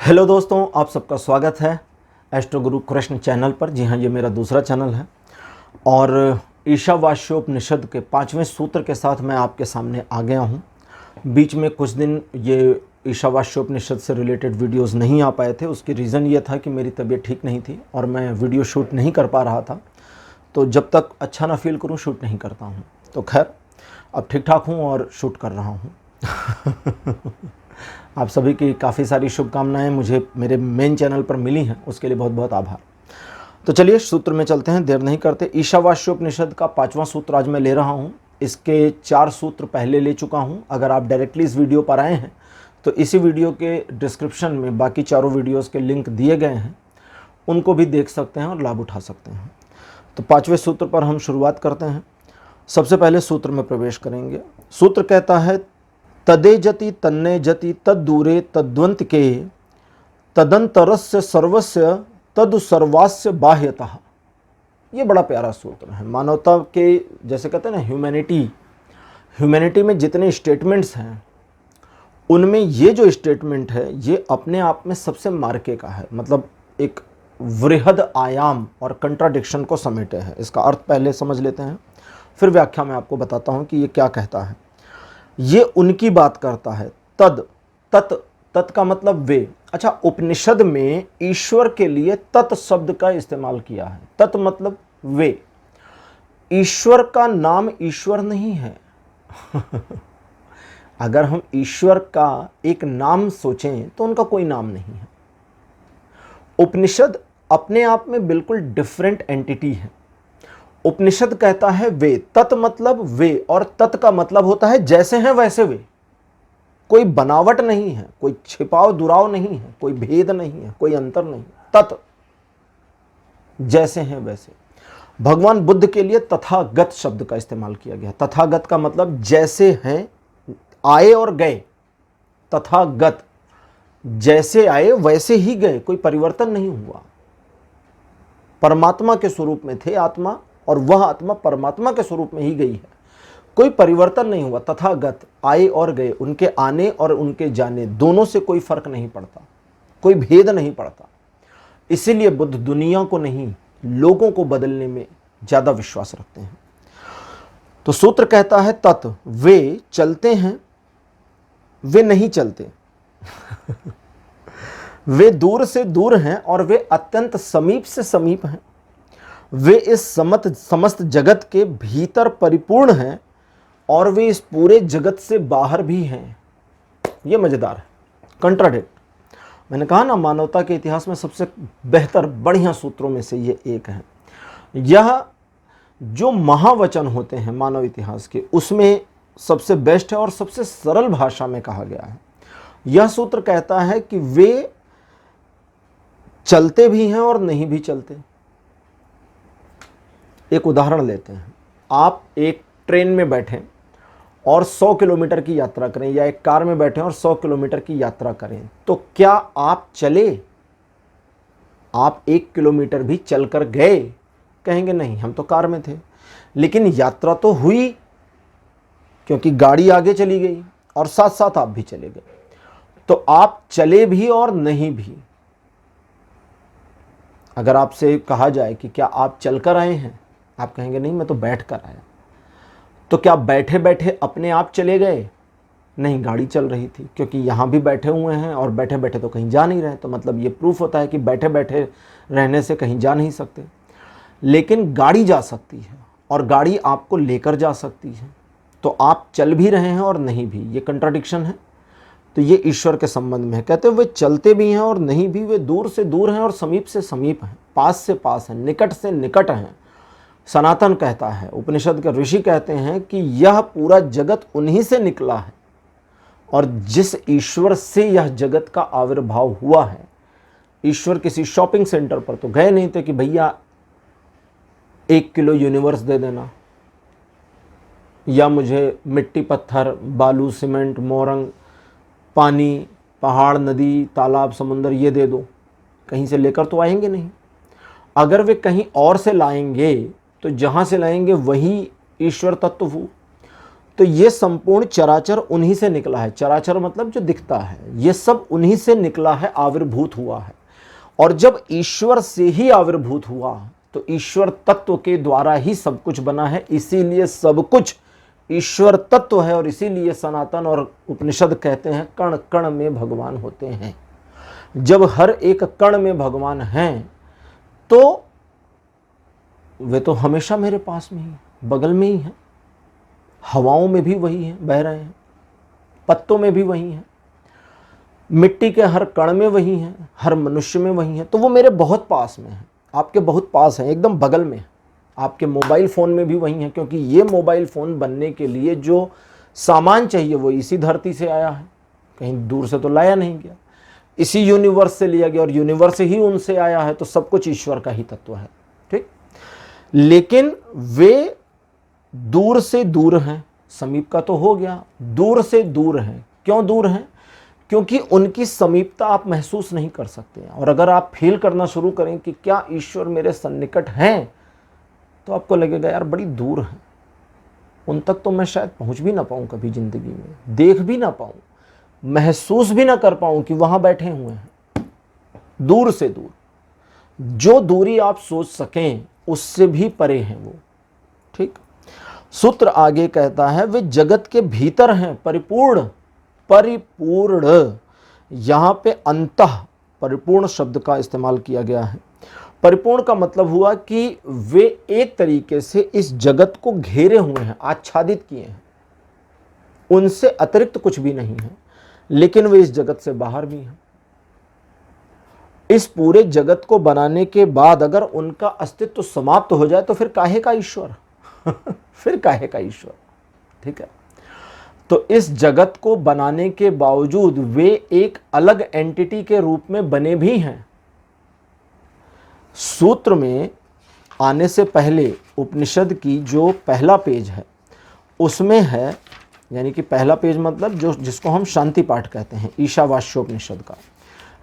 Hello दोस्तों, आप सबका स्वागत है एस्ट्रो गुरु कृष्ण चैनल पर। जी हाँ, ये मेरा दूसरा चैनल है और ईशावास्योपनिषद के 5वें सूत्र के साथ मैं आपके सामने आ गया हूँ। बीच में कुछ दिन ये ईशावास्योपनिषद से रिलेटेड वीडियोस नहीं आ पाए थे। उसकी रीज़न ये था कि मेरी तबीयत ठीक नहीं थी और मैं वीडियो शूट नहीं कर पा रहा था। तो जब तक अच्छा ना फील करूँ शूट नहीं करता हूँ। तो खैर अब ठीक ठाक हूँ और शूट कर रहा हूँ। आप सभी की काफ़ी सारी शुभकामनाएं मुझे मेरे मेन चैनल पर मिली हैं, उसके लिए बहुत बहुत आभार। तो चलिए सूत्र में चलते हैं, देर नहीं करते। ईशावास्योपनिषद का 5वां सूत्र आज मैं ले रहा हूं। इसके 4 सूत्र पहले ले चुका हूं। अगर आप डायरेक्टली इस वीडियो पर आए हैं तो इसी वीडियो के डिस्क्रिप्शन में बाकी चारों वीडियोज़ के लिंक दिए गए हैं, उनको भी देख सकते हैं और लाभ उठा सकते हैं। तो 5वें सूत्र पर हम शुरुआत करते हैं। सबसे पहले सूत्र में प्रवेश करेंगे। सूत्र कहता है, तदे जति तन्ने जति तद्दूरे तद्वंत के तदंतरस्य सर्वस्य तदु सर्वास्य बाह्यतः। ये बड़ा प्यारा सूत्र है। मानवता के जैसे कहते हैं ना, ह्यूमैनिटी में जितने स्टेटमेंट्स हैं उनमें ये जो स्टेटमेंट है ये अपने आप में सबसे मार्के का है। मतलब एक वृहद आयाम और कंट्राडिक्शन को समेटे है। इसका अर्थ पहले समझ लेते हैं, फिर व्याख्या में आपको बताता हूँ कि ये क्या कहता है। ये उनकी बात करता है। तत् का मतलब वे। अच्छा, उपनिषद में ईश्वर के लिए तत् शब्द का इस्तेमाल किया है। तत् मतलब वे। ईश्वर का नाम ईश्वर नहीं है। अगर हम ईश्वर का एक नाम सोचें तो उनका कोई नाम नहीं है। उपनिषद अपने आप में बिल्कुल डिफरेंट एंटिटी है। उपनिषद कहता है वे, तत् मतलब वे, और तत् का मतलब होता है जैसे हैं वैसे वे। कोई बनावट नहीं है, कोई छिपाव दुराव नहीं है, कोई भेद नहीं है, कोई अंतर नहीं। तत् जैसे हैं वैसे। भगवान बुद्ध के लिए तथागत शब्द का इस्तेमाल किया गया। तथागत का मतलब जैसे हैं, आए और गए। तथागत जैसे आए वैसे ही गए, कोई परिवर्तन नहीं हुआ। परमात्मा के स्वरूप में थे आत्मा और वह आत्मा परमात्मा के स्वरूप में ही गई है। कोई परिवर्तन नहीं हुआ। तथागत आए और गए, उनके आने और उनके जाने दोनों से कोई फर्क नहीं पड़ता, कोई भेद नहीं पड़ता। इसीलिए बुद्ध दुनिया को नहीं, लोगों को बदलने में ज्यादा विश्वास रखते हैं। तो सूत्र कहता है, तत् वे चलते हैं, वे नहीं चलते। वे दूर से दूर हैं और वे अत्यंत समीप से समीप हैं। वे इस समस्त जगत के भीतर परिपूर्ण हैं और वे इस पूरे जगत से बाहर भी हैं। ये मजेदार है, कंट्राडिक्ट। मैंने कहा ना, मानवता के इतिहास में सबसे बेहतर बढ़िया सूत्रों में से ये एक है। यह जो महावचन होते हैं मानव इतिहास के, उसमें सबसे बेस्ट है और सबसे सरल भाषा में कहा गया है। यह सूत्र कहता है कि वे चलते भी हैं और नहीं भी चलते। एक उदाहरण लेते हैं। आप एक ट्रेन में बैठें और 100 किलोमीटर की यात्रा करें, या एक कार में बैठें और 100 किलोमीटर की यात्रा करें, तो क्या आप चले? आप 1 किलोमीटर भी चलकर गए? कहेंगे नहीं, हम तो कार में थे। लेकिन यात्रा तो हुई, क्योंकि गाड़ी आगे चली गई और साथ साथ आप भी चले गए। तो आप चले भी और नहीं भी। अगर आपसे कहा जाए कि क्या आप चलकर आए हैं, आप कहेंगे नहीं, मैं तो बैठ कर आया। तो क्या बैठे बैठे अपने आप चले गए? नहीं, गाड़ी चल रही थी, क्योंकि यहाँ भी बैठे हुए हैं और बैठे बैठे तो कहीं जा नहीं रहे। तो मतलब ये प्रूफ होता है कि बैठे बैठे रहने से कहीं जा नहीं सकते। लेकिन गाड़ी जा सकती है और गाड़ी आपको लेकर जा सकती है। तो आप चल भी रहे हैं और नहीं भी, ये कंट्राडिक्शन है। तो ये ईश्वर के संबंध में है। कहते हैं वे चलते भी हैं और नहीं भी, वे दूर से दूर हैं और समीप से समीप हैं, पास से पास हैं, निकट से निकट हैं। सनातन कहता है, उपनिषद के ऋषि कहते हैं कि यह पूरा जगत उन्हीं से निकला है, और जिस ईश्वर से यह जगत का आविर्भाव हुआ है। ईश्वर किसी शॉपिंग सेंटर पर तो गए नहीं थे कि भैया 1 किलो यूनिवर्स दे देना, या मुझे मिट्टी पत्थर बालू सीमेंट मोरंग पानी पहाड़ नदी तालाब समुंदर ये दे दो। कहीं से लेकर तो आएंगे नहीं। अगर वे कहीं और से लाएंगे तो जहाँ से लाएंगे वही ईश्वर तत्व हो। तो ये संपूर्ण चराचर उन्हीं से निकला है। चराचर मतलब जो दिखता है, ये सब उन्हीं से निकला है, आविर्भूत हुआ है। और जब ईश्वर से ही आविर्भूत हुआ तो ईश्वर तत्व के द्वारा ही सब कुछ बना है, इसीलिए सब कुछ ईश्वर तत्व है। और इसीलिए सनातन और उपनिषद कहते हैं कण कण में भगवान होते हैं। जब हर एक कण में भगवान हैं तो वे तो हमेशा मेरे पास में ही, बगल में ही हैं। हवाओं में भी वही हैं, बह रहे हैं, पत्तों में भी वही हैं, मिट्टी के हर कण में वही हैं, हर मनुष्य में वही हैं। तो वो मेरे बहुत पास में हैं, आपके बहुत पास हैं, एकदम बगल में। आपके मोबाइल फ़ोन में भी वही हैं, क्योंकि ये मोबाइल फ़ोन बनने के लिए जो सामान चाहिए वो इसी धरती से आया है, कहीं दूर से तो लाया नहीं गया, इसी यूनिवर्स से लिया गया और यूनिवर्स ही उनसे आया है। तो सब कुछ ईश्वर का ही तत्व है, ठीक। लेकिन वे दूर से दूर हैं, समीप का तो हो गया, दूर से दूर हैं। क्यों दूर हैं? क्योंकि उनकी समीपता आप महसूस नहीं कर सकते हैं। और अगर आप फील करना शुरू करें कि क्या ईश्वर मेरे सन्निकट हैं, तो आपको लगेगा यार बड़ी दूर है, उन तक तो मैं शायद पहुंच भी ना पाऊं कभी ज़िंदगी में, देख भी ना पाऊं, महसूस भी ना कर पाऊं कि वहां बैठे हुए हैं। दूर से दूर, जो दूरी आप सोच सकें उससे भी परे हैं वो, ठीक। सूत्र आगे कहता है वे जगत के भीतर हैं, परिपूर्ण। परिपूर्ण, यहां पे अंतः परिपूर्ण शब्द का इस्तेमाल किया गया है। परिपूर्ण का मतलब हुआ कि वे एक तरीके से इस जगत को घेरे हुए हैं, आच्छादित किए हैं, उनसे अतिरिक्त कुछ भी नहीं है। लेकिन वे इस जगत से बाहर भी हैं। इस पूरे जगत को बनाने के बाद अगर उनका अस्तित्व समाप्त हो जाए तो फिर काहे का ईश्वर फिर काहे का ईश्वर, ठीक है। तो इस जगत को बनाने के बावजूद वे एक अलग एंटिटी के रूप में बने भी हैं। सूत्र में आने से पहले उपनिषद की जो पहला पेज है उसमें है, यानी कि पहला पेज मतलब जो जिसको हम शांति पाठ कहते हैं, ईशावास्योपनिषद का।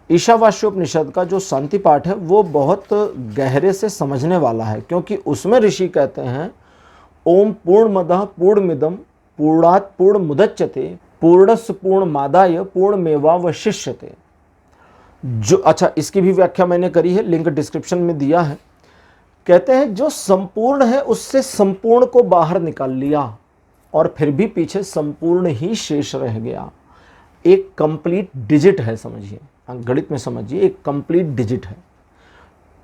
ईशावास्योपनिषद का जो शांति पाठ है वो बहुत गहरे से समझने वाला है, क्योंकि उसमें ऋषि कहते हैं ओम पूर्णमदः पूर्णमिदं पूर्णात् पूर्णमुदच्यते पूर्णस्य पूर्णमादाय पूर्णमेवावशिष्यते। जो, अच्छा, इसकी भी व्याख्या मैंने करी है, लिंक डिस्क्रिप्शन में दिया है। कहते हैं जो संपूर्ण है उससे संपूर्ण को बाहर निकाल लिया और फिर भी पीछे संपूर्ण ही शेष रह गया। एक कंप्लीट डिजिट है, समझिए, गणित में समझिए, एक कंप्लीट डिजिट है।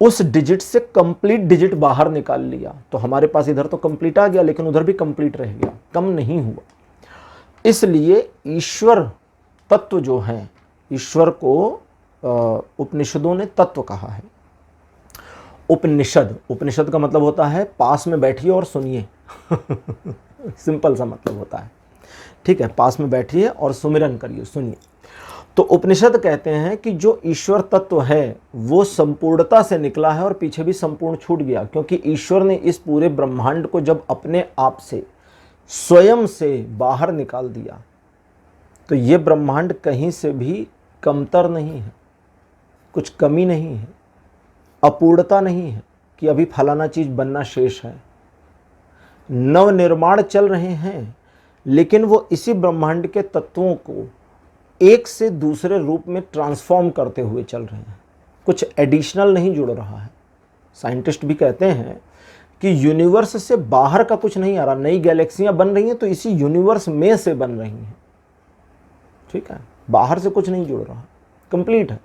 उस डिजिट से कंप्लीट डिजिट बाहर निकाल लिया तो हमारे पास इधर तो कंप्लीट आ गया, लेकिन उधर भी कंप्लीट रह गया, कम नहीं हुआ। इसलिए ईश्वर तत्व जो है, ईश्वर को उपनिषदों ने तत्व कहा है। उपनिषद, उपनिषद का मतलब होता है पास में बैठिए और सुनिए सिंपल सा मतलब होता है, ठीक है, पास में बैठिए और सुमिरन करिए, सुनिए। तो उपनिषद कहते हैं कि जो ईश्वर तत्व है वो संपूर्णता से निकला है और पीछे भी संपूर्ण छूट गया, क्योंकि ईश्वर ने इस पूरे ब्रह्मांड को जब अपने आप से, स्वयं से बाहर निकाल दिया तो ये ब्रह्मांड कहीं से भी कमतर नहीं है, कुछ कमी नहीं है, अपूर्णता नहीं है कि अभी फलाना चीज बनना शेष है। नवनिर्माण चल रहे हैं, लेकिन वो इसी ब्रह्मांड के तत्वों को एक से दूसरे रूप में ट्रांसफॉर्म करते हुए चल रहे हैं, कुछ एडिशनल नहीं जुड़ रहा है। साइंटिस्ट भी कहते हैं कि यूनिवर्स से बाहर का कुछ नहीं आ रहा, नई गैलेक्सियां बन रही हैं तो इसी यूनिवर्स में से बन रही हैं, ठीक है, बाहर से कुछ नहीं जुड़ रहा, कंप्लीट है।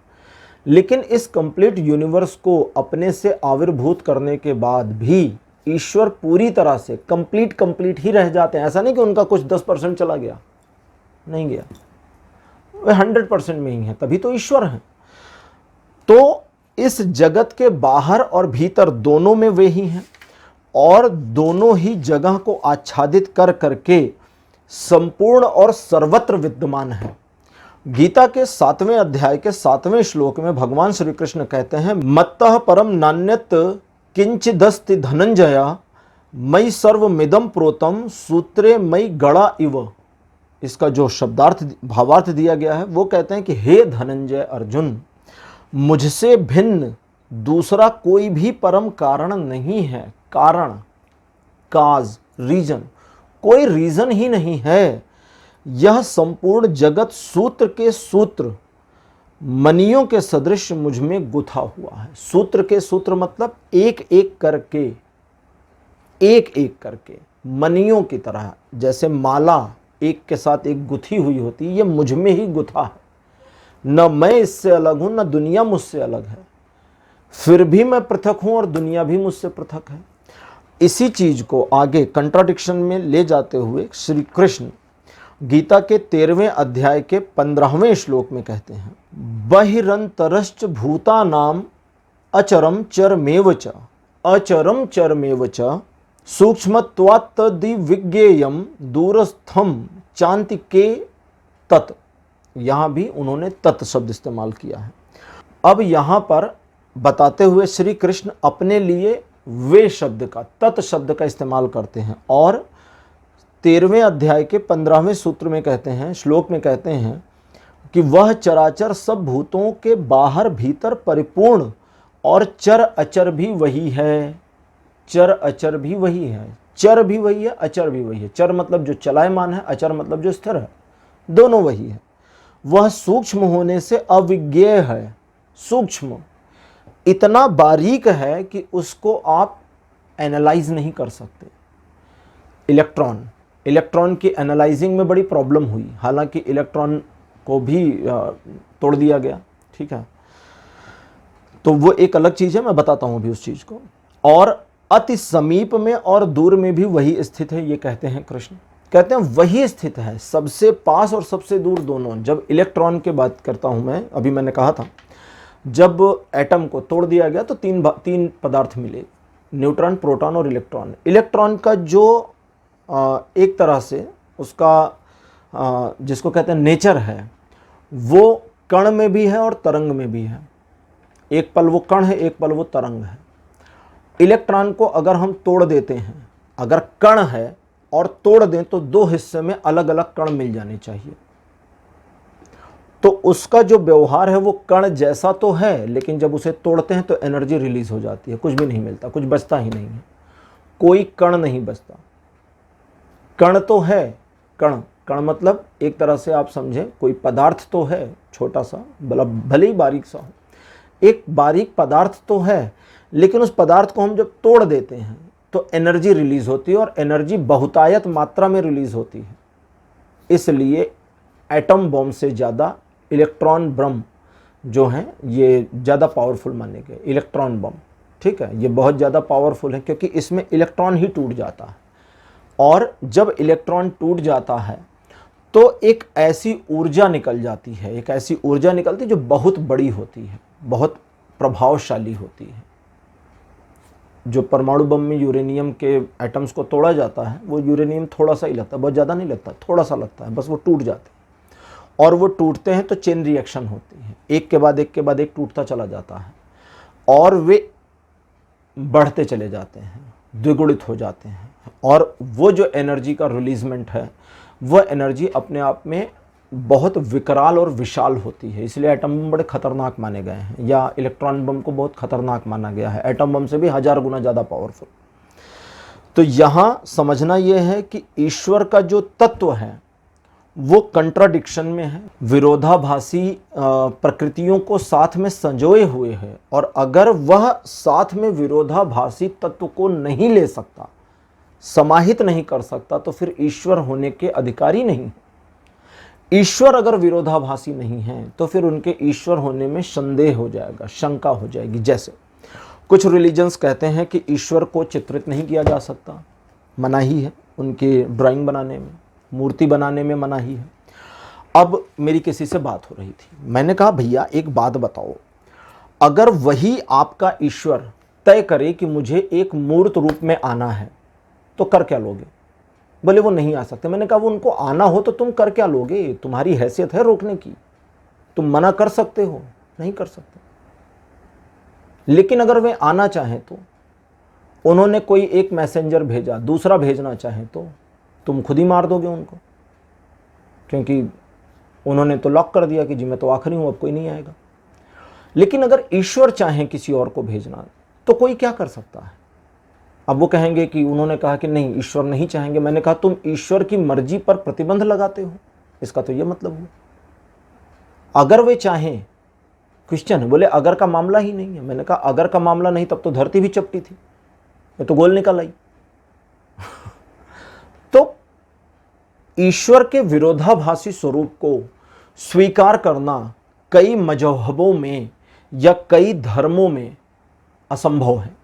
लेकिन इस कंप्लीट यूनिवर्स को अपने से आविर्भूत करने के बाद भी ईश्वर पूरी तरह से कंप्लीट ही रह जाते हैं। ऐसा नहीं कि उनका कुछ 10% चला गया, नहीं गया, वे 100% में ही है, तभी तो ईश्वर हैं। तो इस जगत के बाहर और भीतर दोनों में वे ही हैं और दोनों ही जगह को आच्छादित कर करके संपूर्ण और सर्वत्र विद्यमान है। गीता के 7वें अध्याय के 7वें श्लोक में भगवान श्री कृष्ण कहते हैं मत्तः परम नान्यत किंचिदस्ति धनंजया मयि सर्वमिदं प्रोतम सूत्रे मयि गड़ा इव। इसका जो शब्दार्थ भावार्थ दिया गया है वो कहते हैं कि हे धनंजय अर्जुन, मुझसे भिन्न दूसरा कोई भी परम कारण नहीं है। कारण, काज, रीजन, कोई रीजन ही नहीं है। यह संपूर्ण जगत सूत्र के सूत्र मनियों के सदृश मुझ में गुथा हुआ है। सूत्र के सूत्र मतलब एक एक करके मनियों की तरह, जैसे माला एक के साथ एक गुथी हुई होती है, ये मुझ में ही गुथा है। न मैं इससे अलग हूं, न दुनिया मुझसे अलग है, फिर भी मैं पृथक हूं और दुनिया भी मुझसे पृथक है। इसी चीज को आगे कंट्राडिक्शन में ले जाते हुए श्री कृष्ण गीता के 13वें अध्याय के 15वें श्लोक में कहते हैं, बहिरंतरश्च भूतानाम अचरम चरमेव च, अचरम चरमेव च, सूक्ष्मत्वात्तदिविज्ञेयम दूरस्थम चान्तिके तत्। यहां भी उन्होंने तत् शब्द इस्तेमाल किया है। अब यहां पर बताते हुए श्री कृष्ण अपने लिए वे शब्द का, तत् शब्द का इस्तेमाल करते हैं और 13वें अध्याय के 15वें सूत्र में कहते हैं, श्लोक में कहते हैं कि वह चराचर सब भूतों के बाहर भीतर परिपूर्ण और चर अचर भी वही है। चर अचर भी वही है, चर भी वही है, अचर भी वही है। चर मतलब जो चलायमान है, अचर मतलब जो स्थिर है, दोनों वही है। वह सूक्ष्म होने से अविज्ञेय है। सूक्ष्म इतना बारीक है कि उसको आप एनालाइज नहीं कर सकते। इलेक्ट्रॉन की एनालाइजिंग में बड़ी प्रॉब्लम हुई, हालांकि इलेक्ट्रॉन को भी तोड़ दिया गया, ठीक है, तो वो एक अलग चीज है, मैं बताता हूं अभी उस चीज को। और अति समीप में और दूर में भी वही स्थित है, ये कहते हैं कृष्ण। कहते हैं वही स्थित है, सबसे पास और सबसे दूर दोनों। जब इलेक्ट्रॉन की बात करता हूं मैं, अभी मैंने कहा था जब एटम को तोड़ दिया गया तो तीन पदार्थ मिले, न्यूट्रॉन, प्रोटॉन और इलेक्ट्रॉन। इलेक्ट्रॉन का जो एक तरह से उसका जिसको कहते हैं नेचर है, वो कण में भी है और तरंग में भी है। एक पल वो कण है, एक पल वो तरंग है। इलेक्ट्रॉन को अगर हम तोड़ देते हैं, अगर कण है और तोड़ दें तो दो हिस्से में अलग अलग कण मिल जाने चाहिए। तो उसका जो व्यवहार है वो कण जैसा तो है, लेकिन जब उसे तोड़ते हैं तो एनर्जी रिलीज हो जाती है, कुछ भी नहीं मिलता, कुछ बचता ही नहीं है, कोई कण नहीं बचता। कण तो है, कण मतलब एक तरह से आप समझें कोई पदार्थ तो है, छोटा सा, भले ही बारीक सा हो, एक बारीक पदार्थ तो है, लेकिन उस पदार्थ को हम जब तोड़ देते हैं तो एनर्जी रिलीज होती है और एनर्जी बहुतायत मात्रा में रिलीज होती है। इसलिए एटम बम से ज़्यादा इलेक्ट्रॉन बम जो हैं ये ज़्यादा पावरफुल माने गए। इलेक्ट्रॉन बम, ठीक है, ये बहुत ज़्यादा पावरफुल है क्योंकि इसमें इलेक्ट्रॉन ही टूट जाता है, और जब इलेक्ट्रॉन टूट जाता है तो एक ऐसी ऊर्जा निकल जाती है, एक ऐसी ऊर्जा निकलती है जो बहुत बड़ी होती है, बहुत प्रभावशाली होती है। जो परमाणु बम में यूरेनियम के एटम्स को तोड़ा जाता है, वो यूरेनियम थोड़ा सा ही लगता है, बहुत ज़्यादा नहीं लगता, थोड़ा सा लगता है, बस वो टूट जाते हैं। और वो टूटते हैं तो चेन रिएक्शन होती है, एक के बाद एक के बाद एक टूटता चला जाता है और वे बढ़ते चले जाते हैं, द्विगुणित हो जाते हैं। और वो जो एनर्जी का रिलीजमेंट है, वह एनर्जी अपने आप में बहुत विकराल और विशाल होती है। इसलिए एटम बम बड़े खतरनाक माने गए हैं, या इलेक्ट्रॉन बम को बहुत खतरनाक माना गया है, एटम बम से भी 1000 गुना ज़्यादा पावरफुल। तो यहाँ समझना यह है कि ईश्वर का जो तत्व है वो कंट्राडिक्शन में है, विरोधाभासी प्रकृतियों को साथ में संजोए हुए है। और अगर वह साथ में विरोधाभासी तत्व को नहीं ले सकता, समाहित नहीं कर सकता, तो फिर ईश्वर होने के अधिकारी नहीं। ईश्वर अगर विरोधाभासी नहीं है तो फिर उनके ईश्वर होने में संदेह हो जाएगा, शंका हो जाएगी। जैसे कुछ रिलीजन्स कहते हैं कि ईश्वर को चित्रित नहीं किया जा सकता, मनाही है, उनकी ड्राइंग बनाने में, मूर्ति बनाने में मनाही है। अब मेरी किसी से बात हो रही थी, मैंने कहा भैया एक बात बताओ, अगर वही आपका ईश्वर तय करे कि मुझे एक मूर्त रूप में आना है तो कर क्या लोगे? बोले वो नहीं आ सकते। मैंने कहा वो उनको आना हो तो तुम कर क्या लोगे? तुम्हारी हैसियत है रोकने की? तुम मना कर सकते हो? नहीं कर सकते। लेकिन अगर वे आना चाहें तो, उन्होंने कोई एक मैसेंजर भेजा, दूसरा भेजना चाहे तो तुम खुद ही मार दोगे उनको, क्योंकि उन्होंने तो लॉक कर दिया कि जी मैं तो आखिरी हूं, अब कोई नहीं आएगा। लेकिन अगर ईश्वर चाहे किसी और को भेजना तो कोई क्या कर सकता है? अब वो कहेंगे कि उन्होंने कहा कि नहीं ईश्वर नहीं चाहेंगे। मैंने कहा तुम ईश्वर की मर्जी पर प्रतिबंध लगाते हो, इसका तो ये मतलब हुआ। अगर वे चाहें, क्वेश्चन है, बोले अगर का मामला ही नहीं है। मैंने कहा अगर का मामला नहीं तब तो धरती भी चपटी थी, ये तो गोल निकल आई। तो ईश्वर के विरोधाभासी स्वरूप को स्वीकार करना कई मजहबों में या कई धर्मों में असंभव है।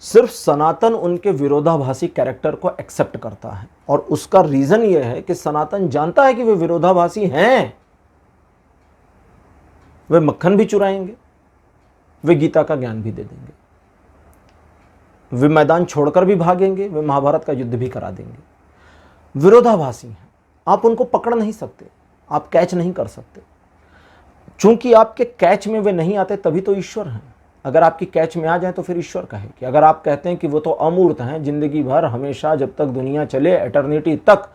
सिर्फ सनातन उनके विरोधाभासी कैरेक्टर को एक्सेप्ट करता है, और उसका रीजन यह है कि सनातन जानता है कि वे विरोधाभासी हैं। वे मक्खन भी चुराएंगे, वे गीता का ज्ञान भी दे देंगे, वे मैदान छोड़कर भी भागेंगे, वे महाभारत का युद्ध भी करा देंगे। विरोधाभासी हैं, आप उनको पकड़ नहीं सकते, आप कैच नहीं कर सकते। चूंकि आपके कैच में वे नहीं आते तभी तो ईश्वर हैं। अगर आपकी कैच में आ जाए तो फिर ईश्वर कहे कि अगर आप कहते हैं कि वो तो अमूर्त हैं, जिंदगी भर हमेशा जब तक दुनिया चले एटर्निटी तक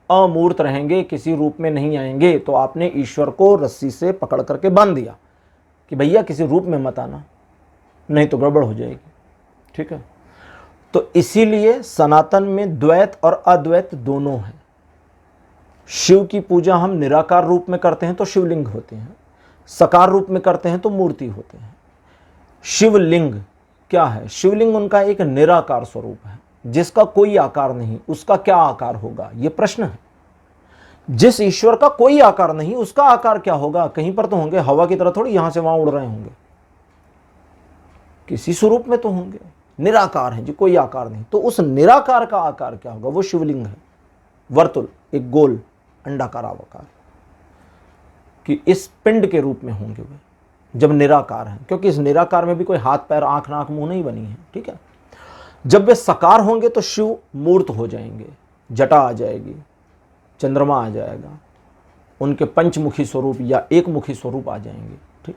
अमूर्त रहेंगे, किसी रूप में नहीं आएंगे, तो आपने ईश्वर को रस्सी से पकड़ करके बांध दिया कि भैया किसी रूप में मत आना, नहीं तो गड़बड़ हो जाएगी। ठीक है, तो इसीलिए सनातन में द्वैत और अद्वैत दोनों है। शिव की पूजा हम निराकार रूप में करते हैं तो शिवलिंग होते हैं, साकार रूप में करते हैं तो मूर्ति होते हैं। शिवलिंग क्या है? शिवलिंग उनका एक निराकार स्वरूप है जिसका कोई आकार नहीं, उसका क्या आकार होगा ये प्रश्न है। जिस ईश्वर का कोई आकार नहीं उसका आकार क्या होगा? कहीं पर तो होंगे, हवा की तरह थोड़ी यहां से वहां उड़ रहे होंगे, किसी स्वरूप में तो होंगे। निराकार है जी, कोई आकार नहीं, तो उस निराकार का आकार क्या होगा? वो शिवलिंग है, वर्तुल, एक गोल अंडाकार आकार, कि इस पिंड के रूप में होंगे वे जब निराकार हैं, क्योंकि इस निराकार में भी कोई हाथ पैर आंख नाक मुंह नहीं बनी है। ठीक है, जब वे साकार होंगे तो शिव मूर्त हो जाएंगे, जटा आ जाएगी, चंद्रमा आ जाएगा, उनके पंचमुखी स्वरूप या एक मुखी स्वरूप आ जाएंगे। ठीक,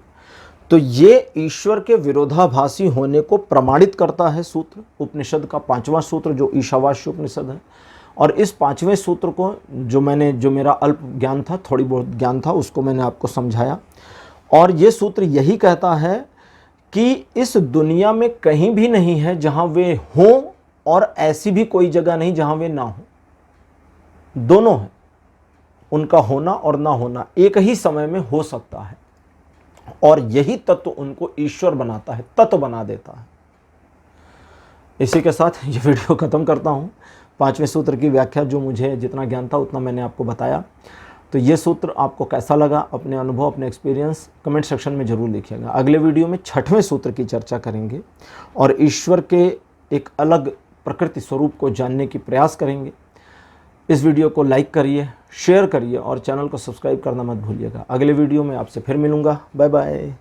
तो ये ईश्वर के विरोधाभासी होने को प्रमाणित करता है सूत्र, उपनिषद का 5वां सूत्र जो ईशावास्य उपनिषद है। और इस 5वें सूत्र को जो मेरा अल्प ज्ञान था, थोड़ी बहुत ज्ञान था, उसको मैंने आपको समझाया। और ये सूत्र यही कहता है कि इस दुनिया में कहीं भी नहीं है जहां वे हों, और ऐसी भी कोई जगह नहीं जहां वे ना हो। दोनों है, उनका होना और ना होना एक ही समय में हो सकता है, और यही तत्व उनको ईश्वर बनाता है, तत्व बना देता है। इसी के साथ ये वीडियो खत्म करता हूँ। 5वें सूत्र की व्याख्या जो मुझे जितना ज्ञान था उतना मैंने आपको बताया। तो ये सूत्र आपको कैसा लगा, अपने अनुभव, अपने एक्सपीरियंस कमेंट सेक्शन में ज़रूर लिखिएगा। अगले वीडियो में 6वें सूत्र की चर्चा करेंगे और ईश्वर के एक अलग प्रकृति स्वरूप को जानने की प्रयास करेंगे। इस वीडियो को लाइक करिए, शेयर करिए और चैनल को सब्सक्राइब करना मत भूलिएगा। अगले वीडियो में आपसे फिर मिलूँगा। Bye bye.